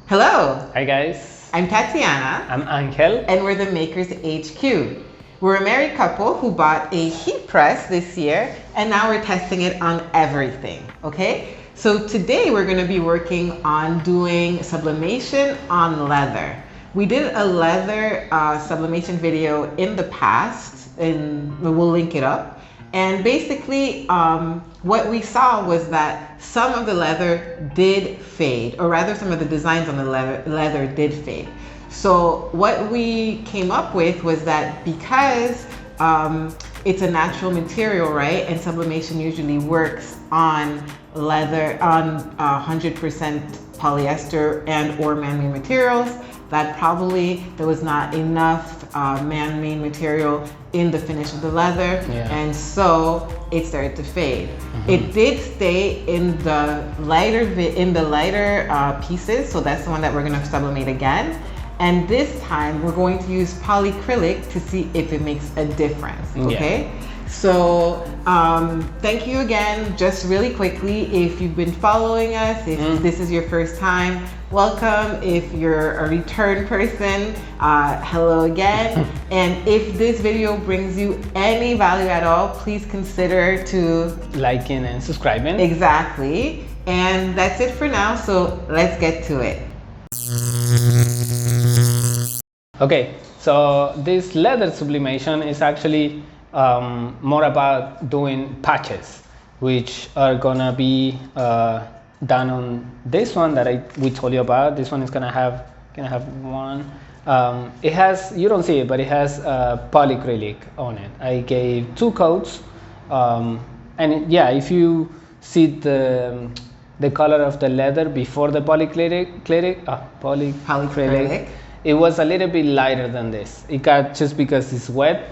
Hello, Hi guys, I'm Tatiana, I'm Angel. and we're the Makers HQ. We're a married couple who bought a heat press this year, and now we're testing it on everything, okay? So today we're gonna be working on doing sublimation on leather. We did a leather sublimation video in the past, and we'll link it up. And basically, what we saw was that some of the leather did fade, or rather some of the designs on the leather did fade. So what we came up with was that because it's a natural material, right? And sublimation usually works on leather, on 100% polyester and or man-made materials, that probably there was not enough man-made material in the finish of the leather, and so it started to fade. It did stay in the lighter pieces, so that's the one that we're going to sublimate again. And this time we're going to use polycrylic to see if it makes a difference. Okay. So thank you again. Just really quickly, if you've been following us, if this is your first time, welcome. If you're a return person, hello again. And if this video brings you any value at all, please consider to liking and subscribing. Exactly. And that's it for now. So let's get to it. Okay, so this leather sublimation is actually more about doing patches, which are gonna be done on this one that we told you about. This one is gonna have one. It has, you don't see it, but it has polycrylic on it. I gave 2 coats, and yeah, if you see the color of the leather before the polycrylic, it was a little bit lighter than this. It got, just because it's wet,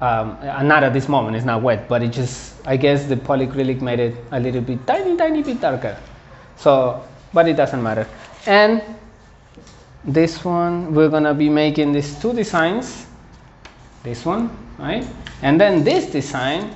not at this moment, it's not wet, but it just, I guess the polycrylic made it a little bit, tiny bit darker. So, but it doesn't matter. And this one, we're gonna be making these 2 designs. This one, right? And then this design,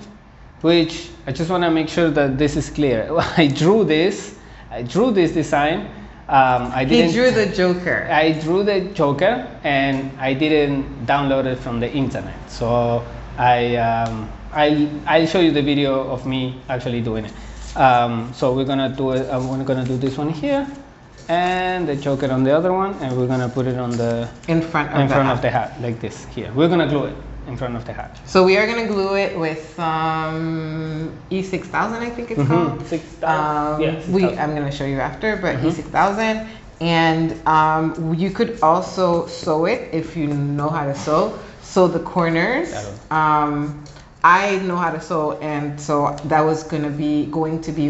which I just wanna make sure that this is clear. I drew this design. He drew the Joker. I drew the Joker, and I didn't download it from the internet. So I'll show you the video of me actually doing it. So we're gonna do it. I'm gonna do this one here, and the Joker on the other one, and we're gonna put it on the in front of the hat, like this here. We're gonna glue it in front of the hat. So we are gonna glue it with E6000, I think it's called. 6000. Yeah. I'm gonna show you after, but E6000, and you could also sew it if you know how to sew. So the corners, I know how to sew, and so that was going to be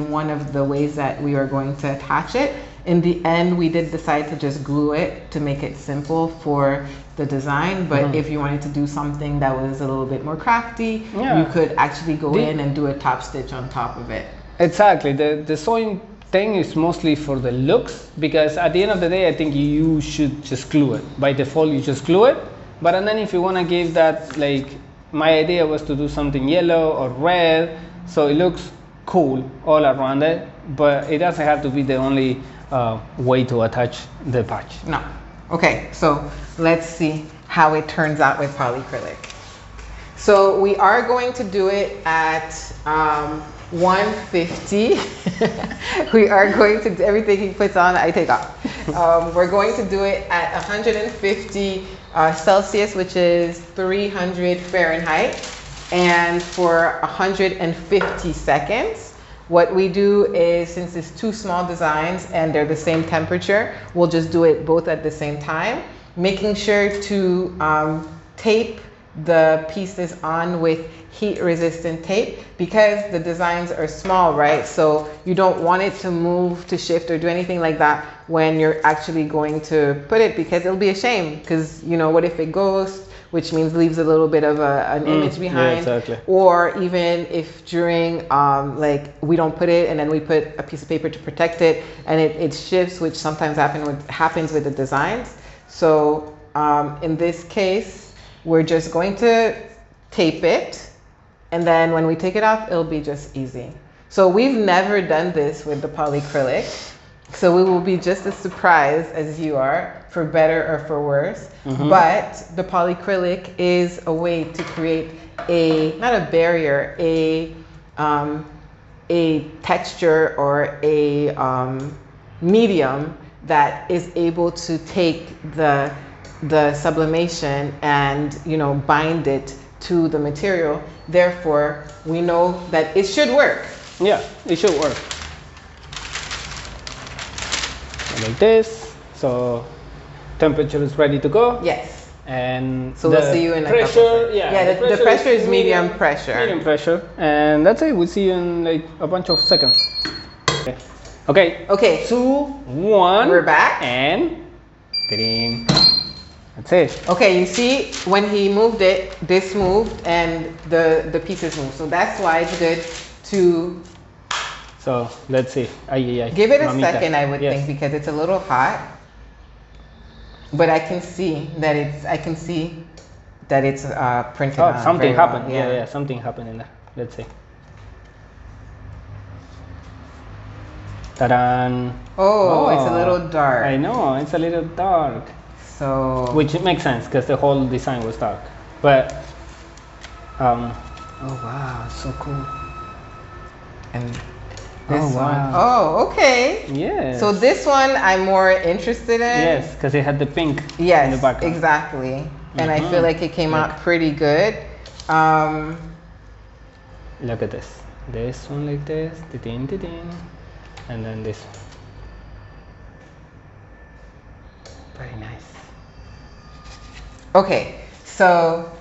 one of the ways that we are going to attach it. In the end, we did decide to just glue it to make it simple for the design, but if you wanted to do something that was a little bit more crafty, you could actually go in and do a top stitch on top of it. Exactly. The sewing thing is mostly for the looks, because at the end of the day, I think you should just glue it. By default, you just glue it. But and then if you want to give that, like, my idea was to do something yellow or red, so it looks cool all around it, but it doesn't have to be the only way to attach the patch. No. Okay, so let's see how it turns out with polycrylic. So we are going to do it at 150. We are going to, everything he puts on, I take off. We're going to do it at 150 Celsius, which is 300 Fahrenheit, and for 150 seconds. What we do is, since it's 2 small designs and they're the same temperature, we'll just do it both at the same time, making sure to tape the pieces on with heat resistant tape, because the designs are small, right? So you don't want it to move, to shift, or do anything like that when you're actually going to put it, because it'll be a shame, because, you know, what if it goes, which means leaves a little bit of an image behind. Yeah, exactly. Or even if during, like, we don't put it and then we put a piece of paper to protect it, and it shifts, which sometimes happens with the designs. So in this case, we're just going to tape it, and then when we take it off, it'll be just easy. So we've never done this with the polycrylic. So we will be just as surprised as you are, for better or for worse. But the polycrylic is a way to create not a barrier, a texture or a medium that is able to take the sublimation and bind it to the material. Therefore, we know that it should work. Yeah, it should work. Like this. So temperature is ready to go. Yes. And so we'll see you in pressure, a couple seconds. Yeah, the pressure is medium pressure. Medium pressure. And that's it. We'll see you in like a bunch of seconds. Okay. Okay. 2, 1. We're back. And ding. That's it. Okay, you see when he moved it, this moved and the pieces moved. So that's why it's good to. So let's see. Give it a second, I would think, because it's a little hot. But I can see that it's. Printed. Oh, on something very happened. well. Yeah, something happened in there. Let's see. Ta-da! Oh, it's a little dark. I know, it's a little dark. So. Which it makes sense because the whole design was dark. But. Oh wow, so cool. And. This wow. one. Oh, okay. Yes. So this one I'm more interested in. Yes, because it had the pink in the background. Exactly. And I feel like it came out pretty good. Look at this. This one like this. And then this one. Very nice. Okay, so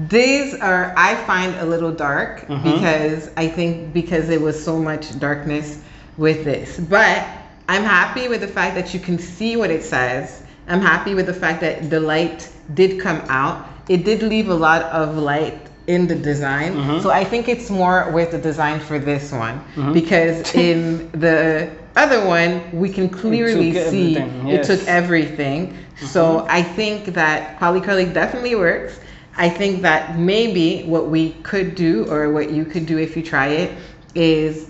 these are, I find, a little dark because I think because it was so much darkness with this. But I'm happy with the fact that you can see what it says. I'm happy with the fact that the light did come out. It did leave a lot of light in the design. So I think it's more with the design for this one because in the other one we can clearly see it took everything. So I think that polycrylic definitely works. I think that maybe what we could do, or what you could do if you try it, is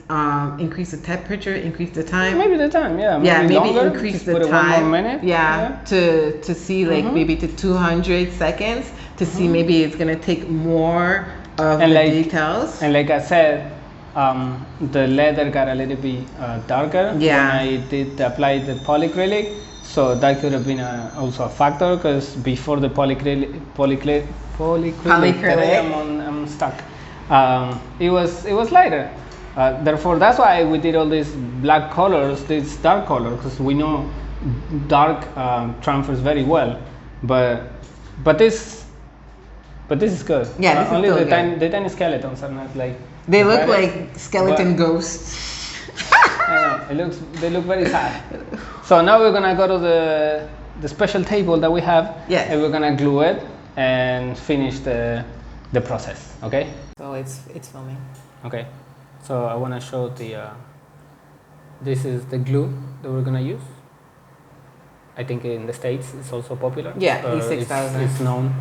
increase the temperature, increase the time. Maybe the time, maybe longer, increase the put time. 1 more minute. To see like maybe to 200 seconds to see maybe it's gonna take more of the details. And like I said, the leather got a little bit darker when I did apply the polycrylic. So that could have been also a factor because before the polycrylic, I'm stuck. It was lighter. Therefore, that's why we did all these black colors, this dark color, because we know dark transfers very well. But this is good. Yeah, this only is still the good. tiny skeletons are not like. They look like skeleton ghosts. I know, they look very sad. So now we're gonna go to the special table that we have. Yes. And we're gonna glue it and finish the process. Okay. So it's filming. Okay. So I wanna show this is the glue that we're gonna use. I think in the States it's also popular. Yeah, E6000. It's known.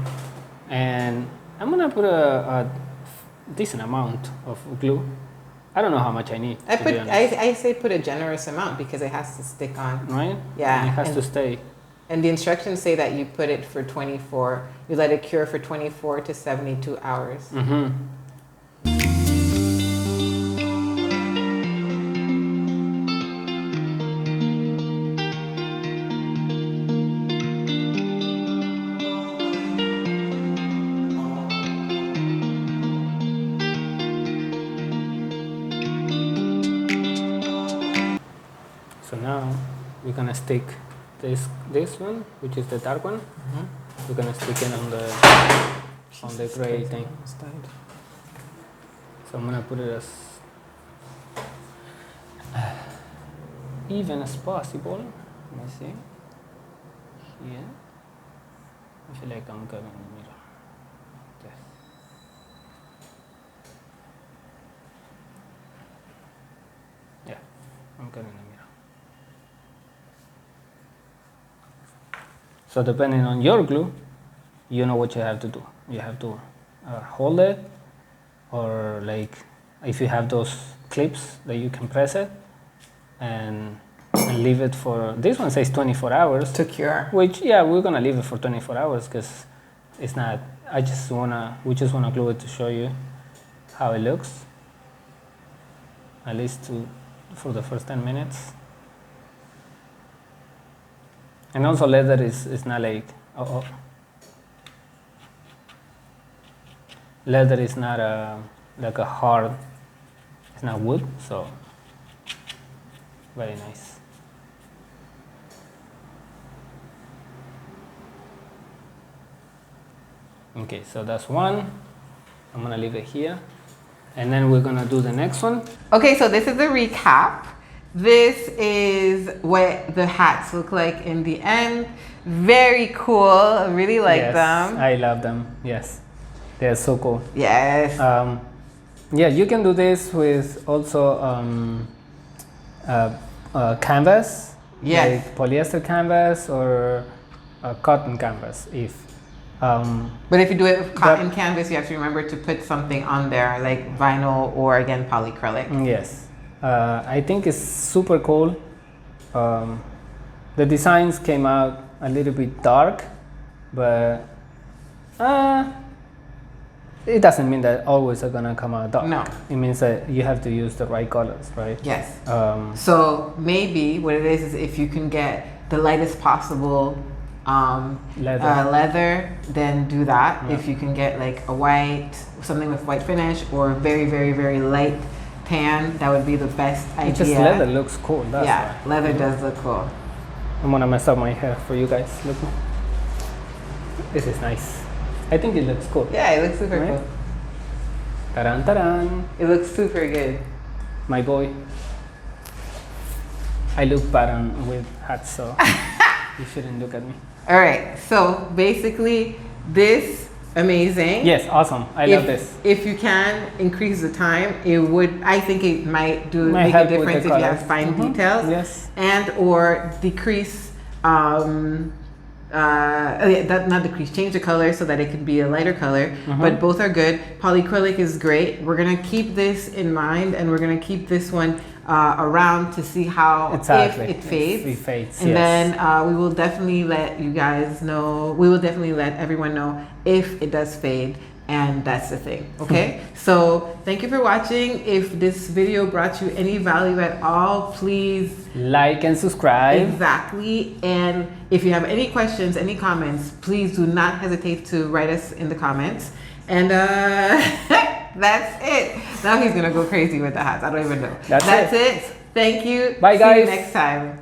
And I'm gonna put a decent amount of glue. I don't know how much I need. I say put a generous amount because it has to stick on. Right? Yeah. And it has to stay. And the instructions say that you put it for 24, you let it cure for 24 to 72 hours. So now we're gonna stick this one, which is the dark one. We're gonna stick it on the gray thing. So I'm gonna put it as even as possible. Let me see. Here. I feel like I'm going in the middle. Yes. Yeah, I'm going in the middle. So depending on your glue, you know what you have to do. You have to hold it, or like if you have those clips that you can press it, and and leave it for, this one says 24 hours. To cure. Which, yeah, we're gonna leave it for 24 hours because it's not, we just wanna glue it to show you how it looks. At least for the first 10 minutes. And also leather is not like, leather is not like a hard, it's not wood, so very nice. Okay, so that's one. I'm gonna leave it here. And then we're gonna do the next one. Okay, so this is a recap. This is what the hats look like in the end. Very cool, I really like them. I love them, yes. They're so cool. Yes. Yeah, you can do this with also canvas. Yes. Like polyester canvas or cotton canvas but if you do it with cotton canvas, you have to remember to put something on there like vinyl or again polycrylic. Yes. I think it's super cool. The designs came out a little bit dark, but it doesn't mean that always are gonna come out dark. No. It means that you have to use the right colors, right? Yes. So maybe what it is if you can get the lightest possible leather, then do that. Yeah. If you can get like a white, something with white finish, or very, very, very light tan, that would be the best idea. Just leather looks cool. That's yeah, why. Leather does look cool. I'm gonna mess up my hair for you guys. Look, this is nice. I think it looks cool. Yeah, it looks super cool. Ta-dan, ta-dan. It looks super good. My boy. I look bad with hats, so you shouldn't look at me. All right, so basically this amazing. Yes, awesome. I love this. If you can increase the time, it would, I think it might make a difference if you have fine details. Yes. And or decrease, not decrease, change the color so that it can be a lighter color, but both are good. Polycrylic is great. We're gonna keep this in mind and we're gonna keep this one around to see how, if it fades. It fades, and then we will definitely let you guys know, we will definitely let everyone know if it does fade, and that's the thing, okay? So thank you for watching. If this video brought you any value at all, please like and subscribe. Exactly. And if you have any questions, any comments, please do not hesitate to write us in the comments. And that's it. Now he's gonna go crazy with the hats. I don't even know. That's it. Thank you. Bye, guys. See you next time.